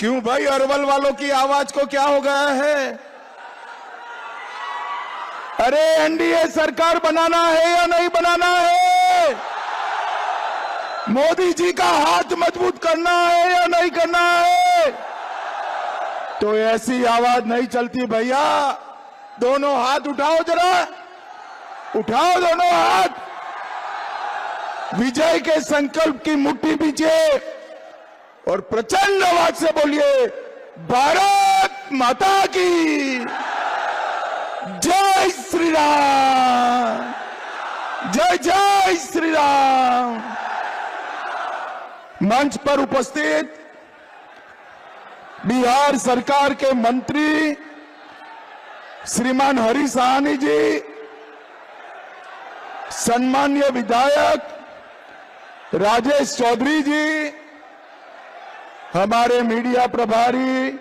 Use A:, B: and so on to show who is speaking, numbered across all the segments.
A: क्यों भाई, अरवल वालों की आवाज को क्या हो गया है? अरे एनडीए सरकार बनाना है या नहीं बनाना है? मोदी जी का हाथ मजबूत करना है या नहीं करना है? तो ऐसी आवाज नहीं चलती भैया। दोनों हाथ उठाओ, जरा उठाओ दोनों हाथ। विजय के संकल्प की मुट्ठी पीछे और प्रचंड आवाज से बोलिए, भारत माता की जय श्री राम, जय जय श्री राम। मंच पर उपस्थित बिहार सरकार के मंत्री श्रीमान हरीश साहनी जी, सम्मानीय विधायक राजेश चौधरी जी, हमारे मीडिया प्रभारी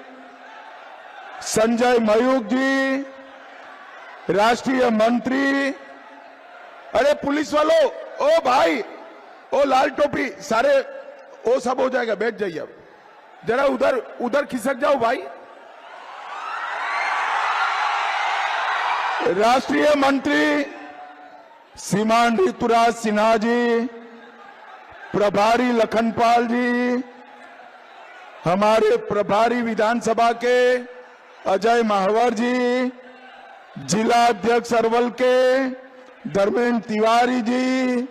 A: संजय मयूख जी, राष्ट्रीय मंत्री, अरे पुलिस वालों, ओ भाई, ओ लाल टोपी, सारे वो सब हो जाएगा, बैठ जाइए। अब जरा उधर उधर खिसक जाओ भाई। राष्ट्रीय मंत्री श्रीमान ऋतुराज सिन्हा जी, प्रभारी लखनपाल जी, हमारे प्रभारी विधानसभा के अजय महावर जी, जिला अध्यक्ष अरवल के धर्मेंद्र तिवारी जी,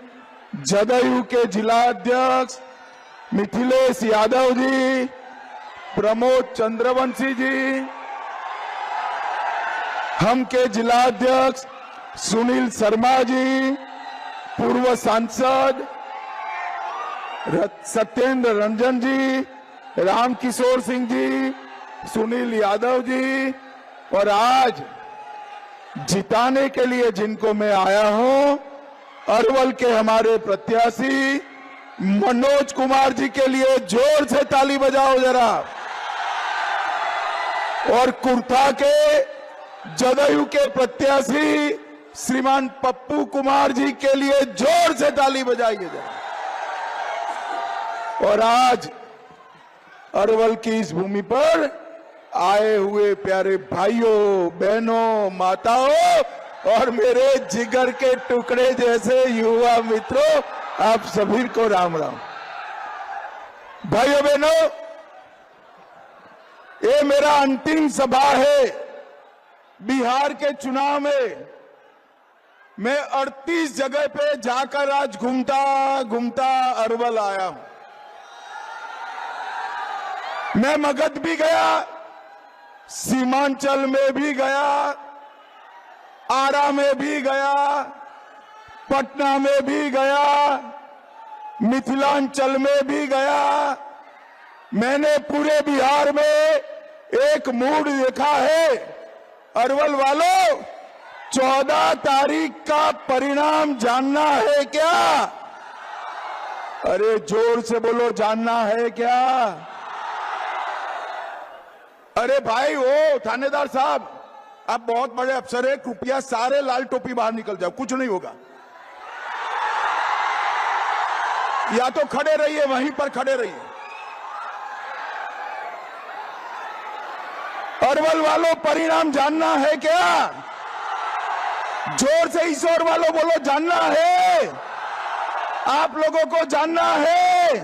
A: जदयू के जिला अध्यक्ष मिथिलेश यादव जी, प्रमोद चंद्रवंशी जी, हम के जिला अध्यक्ष सुनील शर्मा जी, पूर्व सांसद सत्येंद्र रंजन जी, रामकिशोर सिंह जी, सुनील यादव जी, और आज जिताने के लिए जिनको मैं आया हूं, अरवल के हमारे प्रत्याशी मनोज कुमार जी के लिए जोर से ताली बजाओ जरा। और कुर्था के जदयू के प्रत्याशी श्रीमान पप्पू कुमार जी के लिए जोर से ताली बजाइए जरा। और आज अरवल की इस भूमि पर आए हुए प्यारे भाइयों, बहनों, माताओं और मेरे जिगर के टुकड़े जैसे युवा मित्रों, आप सभी को राम राम। भाइयों बहनों, ये मेरा अंतिम सभा है बिहार के चुनाव में। मैं 38 जगह पे जाकर आज घूमता घूमता अरवल आया हूं। मैं मगध भी गया, सीमांचल में भी गया, आरा में भी गया, पटना में भी गया, मिथिलांचल में भी गया। मैंने पूरे बिहार में एक मूड देखा है। अरवल वालों, 14 तारीख का परिणाम जानना है क्या? अरे जोर से बोलो, जानना है क्या? अरे भाई, ओ थानेदार साहब, आप बहुत बड़े अफसर है, कृपया सारे लाल टोपी बाहर निकल जाओ, कुछ नहीं होगा। या तो खड़े रहिए, वहीं पर खड़े रहिए। अरवल वालों, परिणाम जानना है क्या? जोर से ईश्वर वालों बोलो, जानना है? आप लोगों को जानना है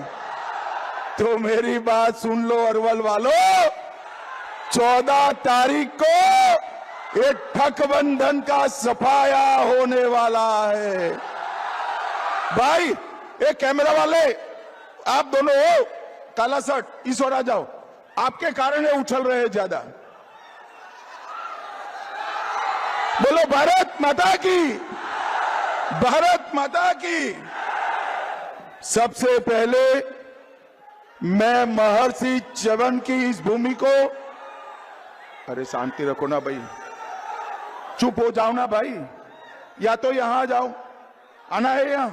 A: तो मेरी बात सुन लो। अरवल वालों, 14 तारीख को एक ठकबंधन का सफाया होने वाला है। भाई, एक कैमरा वाले, आप दोनों हो, काला शर्ट, इस ओर आ जाओ। आपके कारण ये उछल रहे हैं ज्यादा। बोलो भारत माता की, भारत माता की। सबसे पहले मैं महर्षि च्यवन की इस भूमि को, अरे शांति रखो ना भाई, चुप हो जाओ ना भाई, या तो यहां आ जाओ, आना है यहां।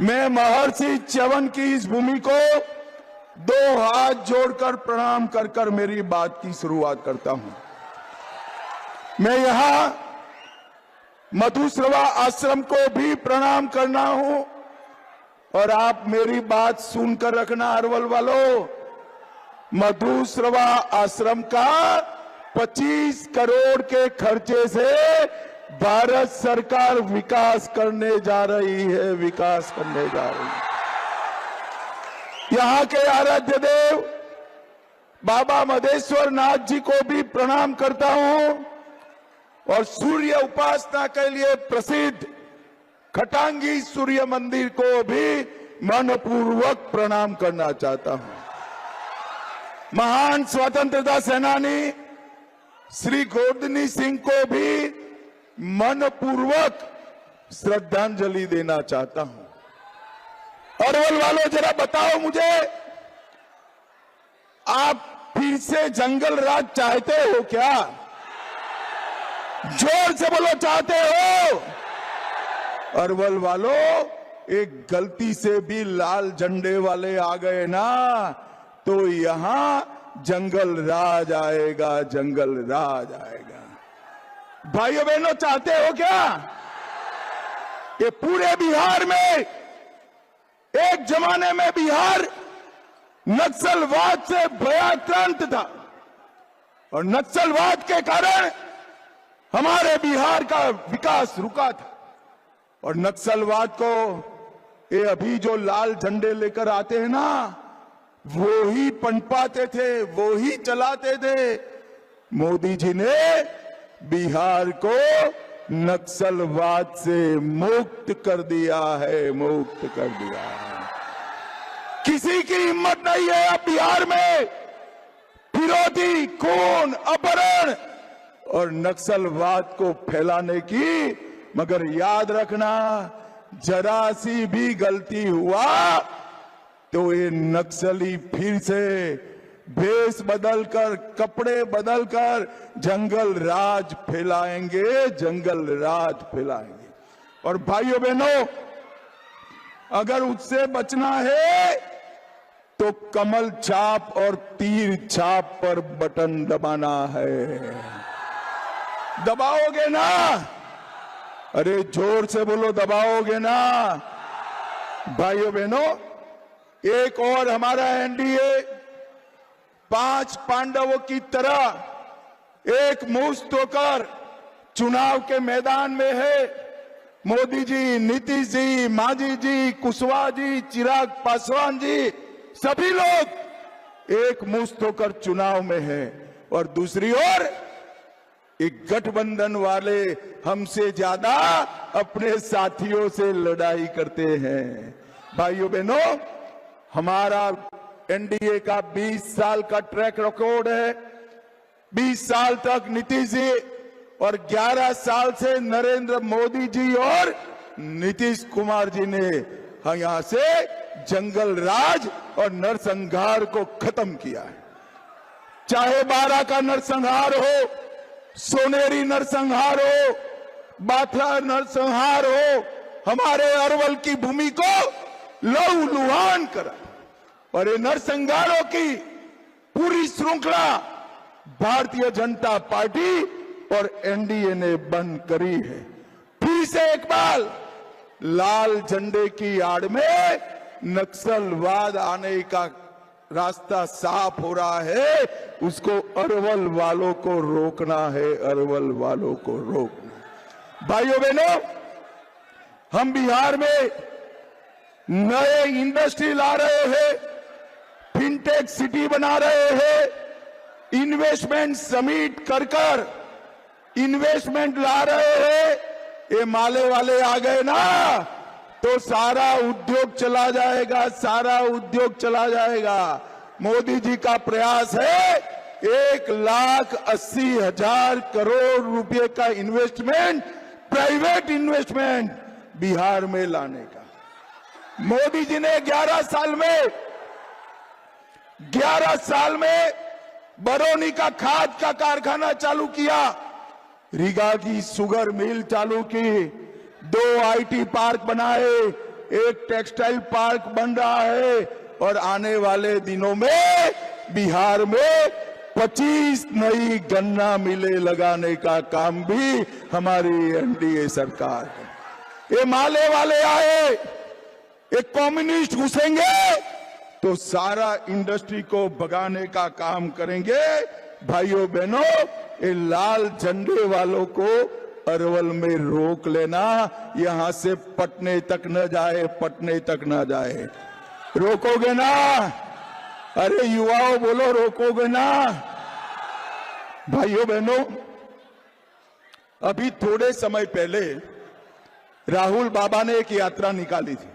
A: मैं महर्षि च्यवन की इस भूमि को 2 हाथ जोड़कर प्रणाम कर कर मेरी बात की शुरुआत करता हूं। मैं यहां मधुश्रवा आश्रम को भी प्रणाम करना हूं। और आप मेरी बात सुनकर रखना अरवल वालों, मधुश्रवा आश्रम का 25 करोड़ के खर्चे से भारत सरकार विकास करने जा रही है, विकास करने जा रही है। यहाँ के आराध्य देव बाबा मधेश्वर नाथ जी को भी प्रणाम करता हूं और सूर्य उपासना के लिए प्रसिद्ध खटांगी सूर्य मंदिर को भी मनपूर्वक प्रणाम करना चाहता हूं। महान स्वतंत्रता सेनानी श्री गोदनी सिंह को भी मनपूर्वक श्रद्धांजलि देना चाहता हूं। अरवल वालों जरा बताओ मुझे, आप फिर से जंगल राज चाहते हो क्या? जोर से बोलो, चाहते हो? अरवल वालों, एक गलती से भी लाल झंडे वाले आ गए ना तो यहां जंगल राज आएगा, जंगल राज आएगा। भाइयों बहनों, चाहते हो क्या? ये पूरे बिहार में, एक जमाने में बिहार नक्सलवाद से भयाक्रांत था और नक्सलवाद के कारण हमारे बिहार का विकास रुका था। और नक्सलवाद को ये अभी जो लाल झंडे लेकर आते हैं ना, वो ही पनपाते थे, वो ही चलाते थे। मोदी जी ने बिहार को नक्सलवाद से मुक्त कर दिया है, मुक्त कर दिया है। किसी की हिम्मत नहीं है अब बिहार में फिरौती, खून, अपहरण और नक्सलवाद को फैलाने की। मगर याद रखना, जरा सी भी गलती हुआ तो ये नक्सली फिर से भेष बदलकर, कपड़े बदलकर जंगल राज फैलाएंगे, जंगल राज फैलाएंगे। और भाइयों बहनों, अगर उससे बचना है तो कमल छाप और तीर छाप पर बटन दबाना है। दबाओगे ना? अरे जोर से बोलो, दबाओगे ना? भाइयों बहनों, एक और हमारा एनडीए 5 पांडवों की तरह एक मुश्त होकर चुनाव के मैदान में है। मोदी जी, नीतीश जी, मांझी जी, कुशवाहा जी, चिराग पासवान जी, सभी लोग एक मुश्त होकर चुनाव में हैं। और दूसरी ओर एक गठबंधन वाले हमसे ज्यादा अपने साथियों से लड़ाई करते हैं। भाइयों बहनों, हमारा एनडीए का 20 साल का ट्रैक रिकॉर्ड है। 20 साल तक नीतीश जी और 11 साल से नरेंद्र मोदी जी और नीतीश कुमार जी ने यहां से जंगल राज और नरसंहार को खत्म किया है। चाहे 12 का नरसंहार हो, सोनेरी नरसंहार हो, बाथरा नरसंहार हो, हमारे अरवल की भूमि को लहूलुहान करा। और ये नरसंहारों की पूरी श्रृंखला भारतीय जनता पार्टी और एनडीए ने बंद करी है। फिर से एक बार लाल झंडे की आड़ में नक्सलवाद आने का रास्ता साफ हो रहा है। उसको अरवल वालों को रोकना है, अरवल वालों को रोकना। भाइयों बहनों, हम बिहार में नए इंडस्ट्री ला रहे हैं, फिनटेक सिटी बना रहे हैं, इन्वेस्टमेंट समिट कर कर इन्वेस्टमेंट ला रहे हैं। ये माले वाले आ गए ना तो सारा उद्योग चला जाएगा, सारा उद्योग चला जाएगा। मोदी जी का प्रयास है 1,80,000 करोड़ रुपए का इन्वेस्टमेंट, प्राइवेट इन्वेस्टमेंट बिहार में लाने का। मोदी जी ने 11 साल में बरौनी का खाद का कारखाना चालू किया, रीगा की शुगर मिल चालू की, 2 आईटी पार्क बनाए, एक टेक्सटाइल पार्क बन रहा है और आने वाले दिनों में बिहार में 25 नई गन्ना मिलें लगाने का काम भी हमारी एनडीए सरकार है। ये माले वाले आए, एक कम्युनिस्ट घुसेंगे तो सारा इंडस्ट्री को भगाने का काम करेंगे। भाइयों बहनों, ये लाल झंडे वालों को अरवल में रोक लेना, यहां से पटने तक न जाए, पटने तक न जाए। रोकोगे ना? अरे युवाओं बोलो, रोकोगे ना? भाइयों बहनों, अभी थोड़े समय पहले राहुल बाबा ने एक यात्रा निकाली थी,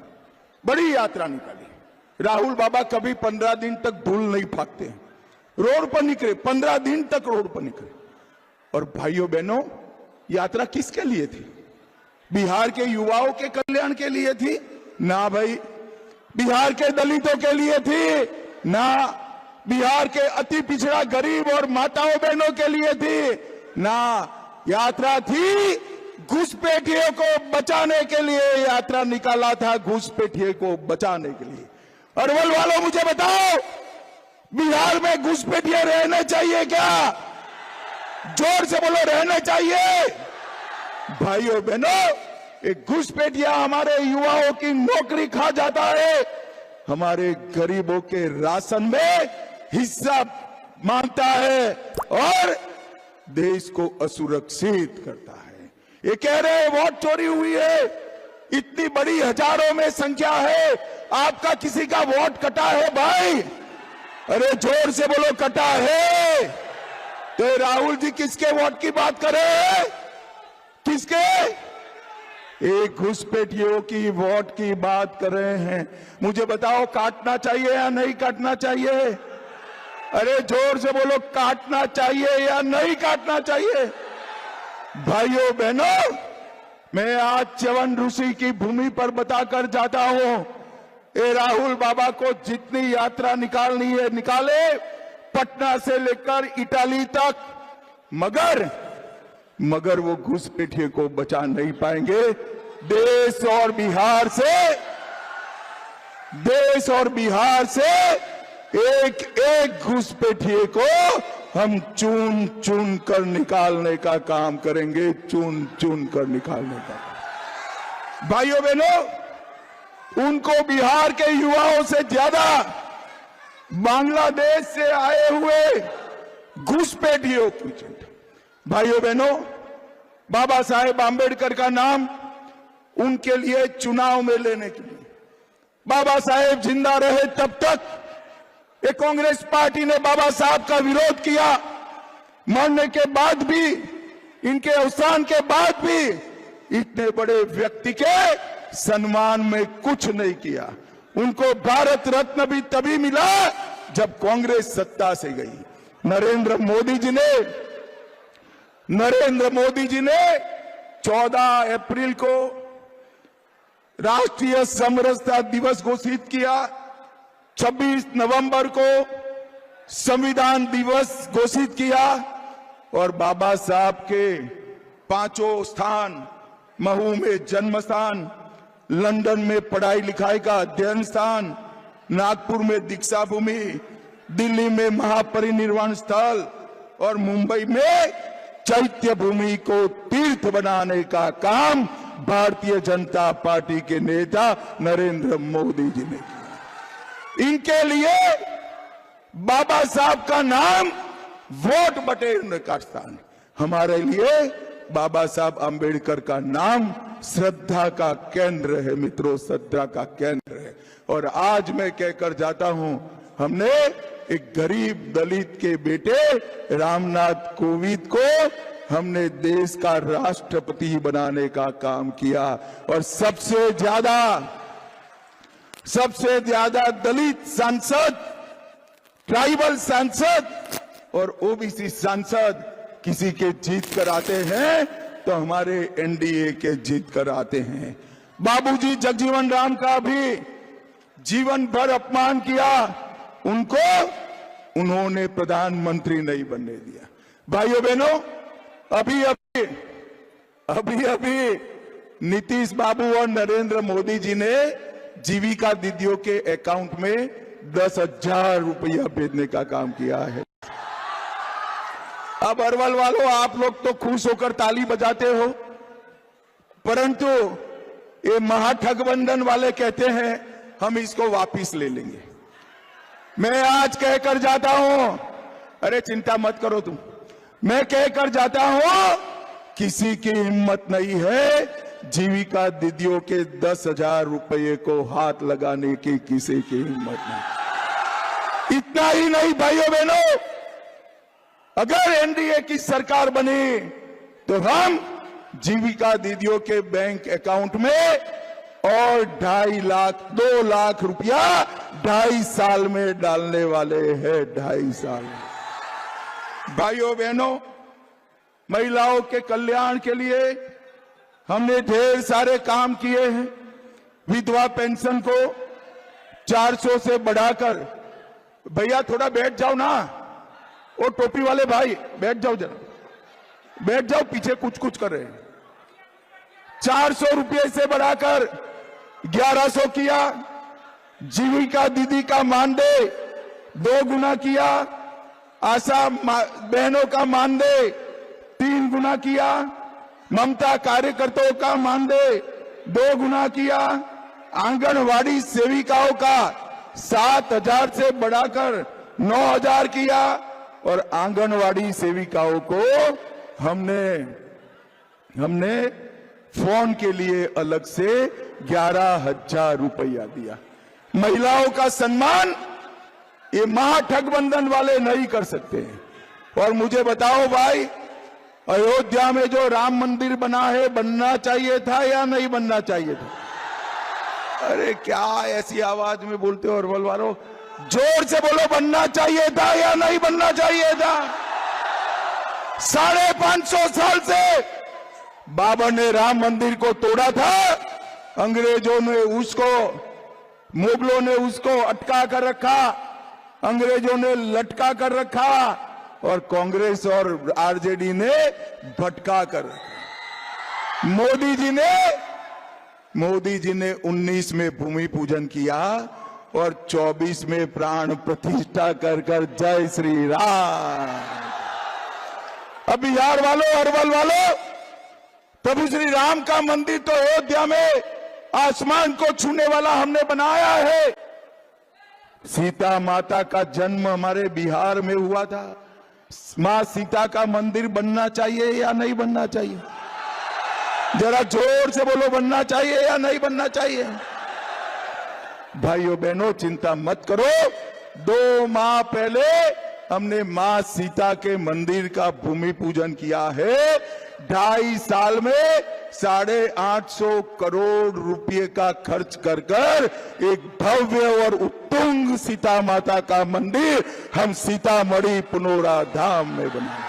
A: बड़ी यात्रा निकाली। राहुल बाबा कभी 15 दिन तक धूल नहीं फाकते, रोड पर निकले, 15 दिन तक रोड पर निकले। और भाइयों बहनों, यात्रा किसके लिए थी? बिहार के युवाओं के कल्याण के लिए थी? ना भाई। बिहार के दलितों के लिए थी? ना। बिहार के अति पिछड़ा गरीब और माताओं बहनों के लिए थी? ना। यात्रा थी घुसपैठियों को बचाने के लिए, यात्रा निकाला था घुसपैठियों को बचाने के लिए। अरवल वालों मुझे बताओ, बिहार में घुसपैठिए रहने चाहिए क्या? जोर से बोलो, रहने चाहिए? भाइयों बहनों, एक घुसपैठिया हमारे युवाओं की नौकरी खा जाता है, हमारे गरीबों के राशन में हिस्सा मांगता है और देश को असुरक्षित करता है। ये कह रहे हैं वोट चोरी हुई है, इतनी बड़ी हजारों में संख्या है, आपका किसी का वोट कटा है भाई? अरे जोर से बोलो, कटा है। तो राहुल जी किसके वोट की बात कर रहे हैं? किसके? एक घुसपैठियों की वोट की बात कर रहे हैं। मुझे बताओ, काटना चाहिए या नहीं काटना चाहिए? अरे जोर से बोलो, काटना चाहिए या नहीं काटना चाहिए? भाइयों बहनों, मैं आज च्यवन ऋषि की भूमि पर बताकर जाता हूं, ए राहुल बाबा को जितनी यात्रा निकालनी है निकाले, पटना से लेकर इटाली तक, मगर वो घुसपैठिए को बचा नहीं पाएंगे। देश और बिहार से एक एक घुसपैठिए को हम चुन चुन कर निकालने का काम करेंगे, चुन चुन कर निकालने का। भाइयों बहनों, उनको बिहार के युवाओं से ज्यादा बांग्लादेश से आए हुए घुसपैठियों की चिंता। भाइयों बहनों, बाबा साहेब आंबेडकर का नाम उनके लिए चुनाव में लेने के लिए, बाबा साहेब जिंदा रहे तब तक ये कांग्रेस पार्टी ने बाबा साहब का विरोध किया। मरने के बाद भी, इनके अवसान के बाद भी इतने बड़े व्यक्ति के सम्मान में कुछ नहीं किया। उनको भारत रत्न भी तभी मिला जब कांग्रेस सत्ता से गई। नरेंद्र मोदी जी ने 14 अप्रैल को राष्ट्रीय समरसता दिवस घोषित किया, 26 नवंबर को संविधान दिवस घोषित किया और बाबा साहब के 5 स्थान, महू में जन्म स्थान, लंदन में पढ़ाई लिखाई का अध्ययन स्थान, नागपुर में दीक्षा भूमि, दिल्ली में महापरिनिर्वाण स्थल और मुंबई में चैत्य भूमि को तीर्थ बनाने का काम भारतीय जनता पार्टी के नेता नरेंद्र मोदी जी ने किया। इनके लिए बाबा साहब का नाम वोट बटेरने का स्थान, हमारे लिए बाबा साहब आंबेडकर का नाम श्रद्धा का केंद्र है मित्रों, श्रद्धा का केंद्र है। और आज मैं कहकर जाता हूं, हमने एक गरीब दलित के बेटे रामनाथ कोविंद को हमने देश का राष्ट्रपति बनाने का काम किया और सबसे ज्यादा दलित सांसद, ट्राइबल सांसद और ओबीसी सांसद किसी के जीत कर आते हैं तो हमारे एनडीए के जीत कर आते हैं। बाबूजी जगजीवन राम का भी जीवन भर अपमान किया, उनको उन्होंने प्रधानमंत्री नहीं बनने दिया। भाइयों बहनों, अभी नीतीश बाबू और नरेंद्र मोदी जी ने जीविका दीदियों के अकाउंट में 10,000 रुपया भेजने का काम किया है। अब अरवल वालों, आप लोग तो खुश होकर ताली बजाते हो, परंतु ये महाठगबंधन वाले कहते हैं हम इसको वापिस ले लेंगे। मैं आज कहकर जाता हूं, अरे चिंता मत करो तुम, मैं कहकर जाता हूं, किसी की हिम्मत नहीं है जीविका दीदियों के 10,000 रुपये को हाथ लगाने की, किसी की हिम्मत नहीं। इतना ही नहीं भाइयों बहनों, अगर एनडीए की सरकार बनी तो हम जीविका दीदियों के बैंक अकाउंट में और 2.5 लाख 2 लाख रुपया 2.5 साल में डालने वाले हैं। 2.5 साल। भाइयों बहनों, महिलाओं के कल्याण के लिए हमने ढेर सारे काम किए हैं। विधवा पेंशन को 400 से बढ़ाकर, भैया थोड़ा बैठ जाओ ना, वो टोपी वाले भाई बैठ जाओ, जरा बैठ जाओ, पीछे कुछ कुछ कर रहे हैं। 400 रुपये से बढ़ाकर 1100 किया। जीविका दीदी का मानदेय 2 गुना किया। आशा बहनों का मानदेय 3 गुना किया। ममता कार्यकर्ताओं का मानदेय 2 गुना किया। आंगनवाड़ी सेविकाओं का 7,000 से बढ़ाकर 9,000 किया। और आंगनवाड़ी सेविकाओं को हमने फोन के लिए अलग से 11,000 रुपया दिया। महिलाओं का सम्मान ये महागठबंधन वाले नहीं कर सकते हैं। और मुझे बताओ भाई, अयोध्या में जो राम मंदिर बना है, बनना चाहिए था या नहीं बनना चाहिए था? अरे क्या ऐसी आवाज में बोलते हो अरवल वालों, जोर से बोलो, बनना चाहिए था या नहीं बनना चाहिए था? 550 साल से बाबर ने राम मंदिर को तोड़ा था। अंग्रेजों ने उसको, मुगलों ने उसको अटका कर रखा, अंग्रेजों ने लटका कर रखा और कांग्रेस और आरजेडी ने भटका कर रखा। मोदी जी ने 19 में भूमि पूजन किया और 24 में प्राण प्रतिष्ठा कर जय श्री राम। अब बिहार वालों, अरवल वालों, प्रभु श्री राम का मंदिर तो अयोध्या में आसमान को छूने वाला हमने बनाया है। सीता माता का जन्म हमारे बिहार में हुआ था। मां सीता का मंदिर बनना चाहिए या नहीं बनना चाहिए? जरा जोर से बोलो, बनना चाहिए या नहीं बनना चाहिए? भाइयों बहनों, चिंता मत करो। 2 माह पहले हमने मां सीता के मंदिर का भूमि पूजन किया है। 2.5 साल में 850 करोड़ रुपए का खर्च कर एक भव्य और उत्तुंग सीता माता का मंदिर हम सीतामढ़ी पुनौरा धाम में बनाए।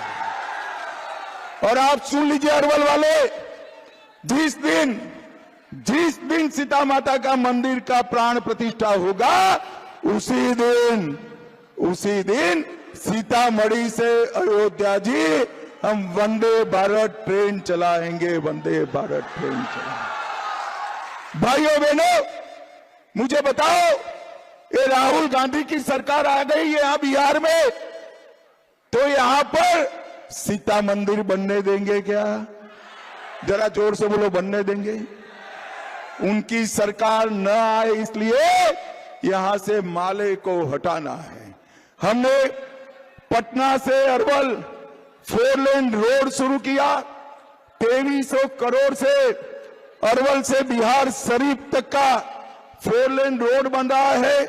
A: और आप सुन लीजिए अरवल वाले, जिस दिन सीता माता का मंदिर का प्राण प्रतिष्ठा होगा, उसी दिन सीतामढ़ी से अयोध्या जी हम वंदे भारत ट्रेन चलाएंगे। वंदे भारत ट्रेन चलाएंगे। भाइयों बहनों, मुझे बताओ, ये राहुल गांधी की सरकार आ गई है यहां बिहार में, तो यहां पर सीता मंदिर बनने देंगे क्या? जरा जोर से बोलो, बनने देंगे? उनकी सरकार न आए इसलिए यहां से माले को हटाना है। हमने पटना से अरवल 4 लेन रोड शुरू किया। 2300 करोड़ से अरवल से बिहार शरीफ तक का 4 लेन रोड बन रहा है।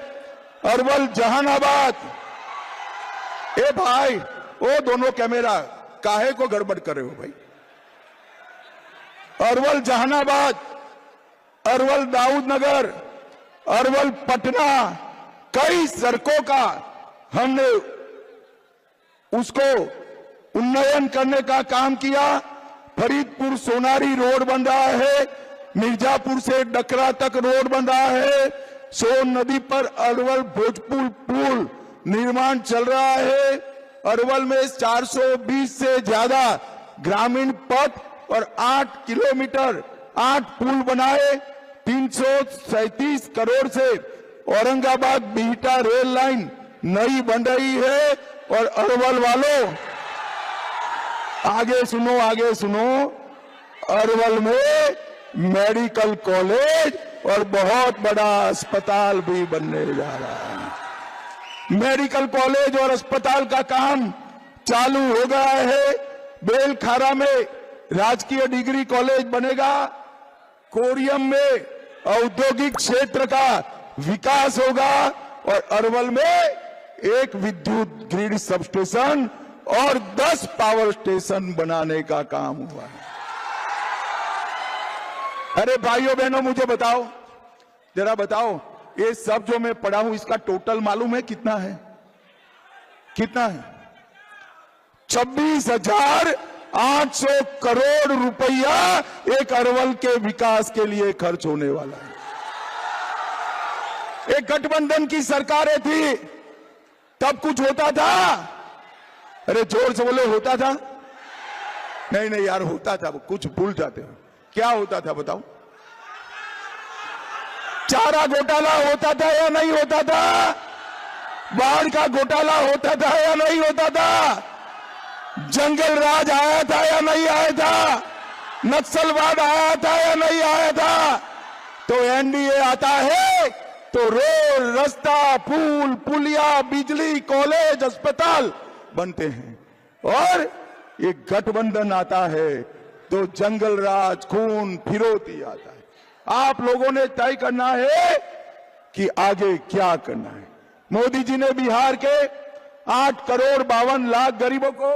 A: अरवल जहानाबाद, ए भाई, वो दोनों कैमरा काहे को गड़बड़ कर रहे हो भाई? अरवल जहानाबाद, अरवल दाऊदनगर, अरवल पटना, कई सड़कों का हमने उसको उन्नयन करने का काम किया। फरीदपुर सोनारी रोड बन रहा है। मिर्जापुर से डकरा तक रोड बन रहा है। सोन नदी पर अरवल भोजपुर पुल निर्माण चल रहा है। अरवल में 420 से ज्यादा ग्रामीण पथ और 8 किलोमीटर 8 पुल बनाए। 337 करोड़ से औरंगाबाद बिहटा रेल लाइन नई बन रही है। और अरवल वालों, आगे सुनो, अरवल में मेडिकल कॉलेज और बहुत बड़ा अस्पताल भी बनने जा रहा है। मेडिकल कॉलेज और अस्पताल का काम चालू हो गया है। बेलखारा में राजकीय डिग्री कॉलेज बनेगा। कोरियम में औद्योगिक क्षेत्र का विकास होगा और अरवल में एक विद्युत ग्रिड सब स्टेशन और 10 पावर स्टेशन बनाने का काम हुआ है। अरे भाइयों बहनों, मुझे बताओ, जरा बताओ, ये सब जो मैं पढ़ा हूं इसका टोटल मालूम है कितना है? कितना है? 26,800 करोड़ रुपया एक अरवल के विकास के लिए खर्च होने वाला है। एक गठबंधन की सरकारें थी, तब कुछ होता था? अरे जोर से बोले, होता था? नहीं नहीं यार, होता था। कुछ भूल जाते हो। क्या होता था बताओ? चारा घोटाला होता था या नहीं होता था? बाढ़ का घोटाला होता था या नहीं होता था? जंगल राज आया था या नहीं आया था? नक्सलवाद आया था या नहीं आया था? तो एनडीए आता है तो रोड, रास्ता, पुल, पुलिया, बिजली, कॉलेज, अस्पताल बनते हैं। और ये गठबंधन आता है तो जंगल राज, खून, फिरौती आता है। आप लोगों ने तय करना है कि आगे क्या करना है। मोदी जी ने बिहार के 8,52,00,000 गरीबों को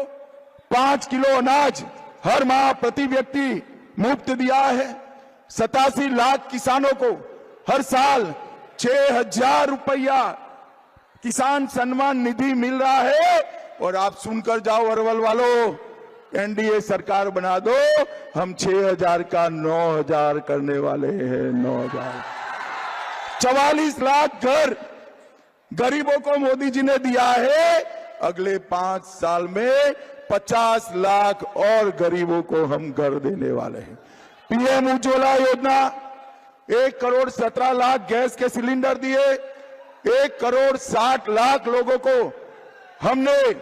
A: 5 किलो अनाज हर माह प्रति व्यक्ति मुफ्त दिया है। 87 लाख किसानों को हर साल 6,000 रुपया किसान सम्मान निधि मिल रहा है। और आप सुनकर जाओ अरवल वालों, एनडीए सरकार बना दो, हम 6,000 का 9,000 करने वाले हैं। 9,000। 44 लाख घर गरीबों को मोदी जी ने दिया है। अगले 5 साल में 50 लाख और गरीबों को हम घर देने वाले हैं। पीएम उज्ज्वला योजना, 1,17,00,000 गैस के सिलेंडर दिए। 1,60,00,000 लोगों को हमने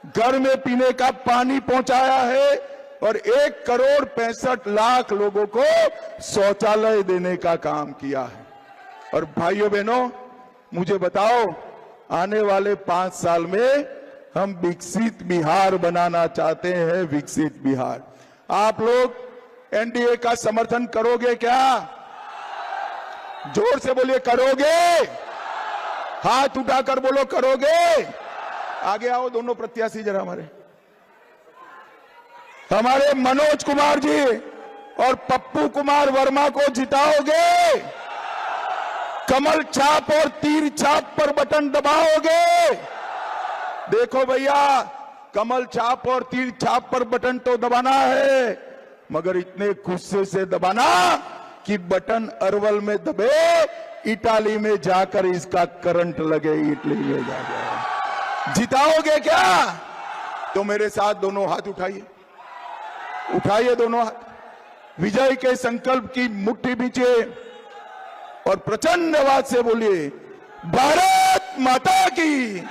A: घर में पीने का पानी पहुंचाया है और 1,65,00,000 लोगों को शौचालय देने का काम किया है। और भाइयों बहनों, मुझे बताओ, आने वाले 5 साल में हम विकसित बिहार बनाना चाहते हैं। विकसित बिहार। आप लोग एनडीए का समर्थन करोगे क्या? जोर से बोलिए, करोगे? हाथ उठाकर बोलो, करोगे? आगे आओ दोनों प्रत्याशी जरा। हमारे मनोज कुमार जी और पप्पू कुमार वर्मा को जिताओगे? कमल छाप और तीर छाप पर बटन दबाओगे? देखो भैया, कमल छाप और तीर छाप पर बटन तो दबाना है, मगर इतने गुस्से से दबाना कि बटन अरवल में दबे, इटाली में जाकर इसका करंट लगे। इटली में जाकर जिताओगे क्या? तो मेरे साथ दोनों हाथ उठाइए, उठाइए दोनों हाथ। विजय के संकल्प की मुट्ठी बीचे और प्रचंड आवाज से बोलिए, भारत माता की।